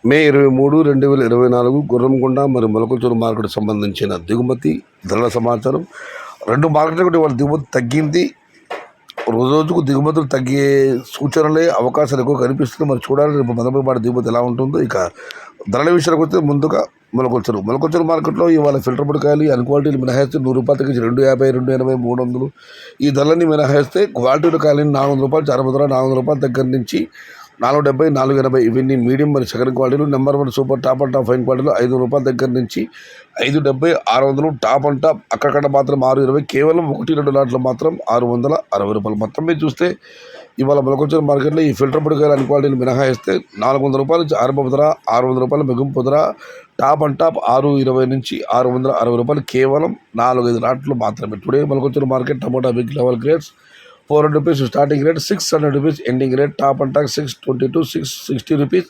మే 23, 2024 గుర్రంకొండ మరియు మొలకల్చూరు మార్కెట్ సంబంధించిన దిగుమతి ధరల సమాచారం. రెండు మార్కెట్లు కూడా వాళ్ళ దిగుమతి తగ్గింది. రోజుకు దిగుమతులు తగ్గే సూచనలే అవకాశాలు ఎక్కువ కనిపిస్తుంది. మరి చూడాలి రేపు మదనపల్లి దిగుమతి ఎలా ఉంటుందో. ఇక ధరల విషయానికి వస్తే ముందుగా మొలకల్చూరు మార్కెట్లో ఇవాళ ఫిల్టర్ పొడికాయలు అన్ క్వాలిటీలు మినహాయిస్తే ₹100 తగ్గించి ₹250, ₹280, ₹300 ఈ ధరలన్నీ మినహాయిస్తే క్వాలిటీలు కాయలని ₹400 అరబుదర ₹400 దగ్గర నుంచి ₹470, ₹480 ఇవన్నీ మీడియం మరి సెకండ్ క్వాలిటీలు. Number 1 super top and top fine క్వాలిటీలు ₹500 దగ్గర నుంచి ₹570, ₹600 టాప్ అండ్ టాప్. అక్కడక్కడ మాత్రం ₹620, కేవలం 1-2 లాట్లు మాత్రం ₹660. మొత్తం మీద చూస్తే ఇవాళ మొలకల్చూరు మార్కెట్లో ఈ ఫిల్టర్ పొడికాయలు అన్ క్వాలిటీలు మినహాయిస్తే ₹400 నుంచి ఆరంభ ధర, ₹600 ముగింపు ధర. టాప్ అండ్ టాప్ ₹620 నుంచి ₹660, కేవలం 4-5 లాట్లు మాత్రమే. Today Mulakalacheruvu market tomato big level grades ₹400 starting rate, ₹600 ending rate. Top and top ₹622, ₹660,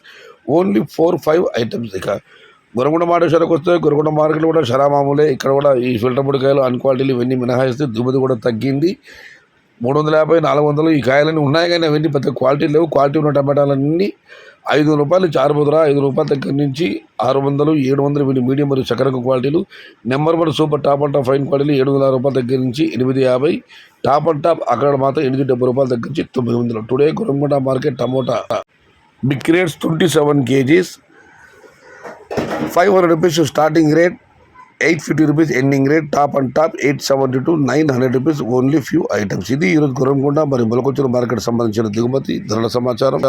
only 4-5 items. ఇక గురకొండ మార్కెట్ వస్తే గురకొండ మార్కెట్లో కూడా షరామామూలే. ఇక్కడ కూడా ఈ ఫిల్టర్ పొడికాయలు అన్ క్వాలిటీలు ఇవన్నీ మినహాయిస్తే దిగుమతి కూడా తగ్గింది. 350, 400 ఈ కాయలన్నీ ఉన్నాయి, కానీ అవన్నీ పెద్ద క్వాలిటీ లేవు. క్వాలిటీ ఉన్న టమాటాలన్నీ ₹500 నుంచి ఆరుబుదర, ₹5 దగ్గర నుంచి ₹600, ₹700 ఇవన్నీ మీడియం మరియు చక్కెరకు క్వాలిటీలు. Number 1 super top and top fine క్వాలిటీలు ₹700 దగ్గర నుంచి ₹850. టాప్ అండ్ టాప్ అక్కడ మాత్రం ₹870 దగ్గర నుంచి ₹900. Today Gurakonda market tomato big rates 27 kgs ₹500 starting rate, ₹850 ending rate. Top and top ₹870 to ₹900, only few items. ఇది ఈరోజు గురకొండ మరియు మొలకల్చూరు మార్కెట్ సంబంధించిన దిగుమతి ధరల సమాచారం.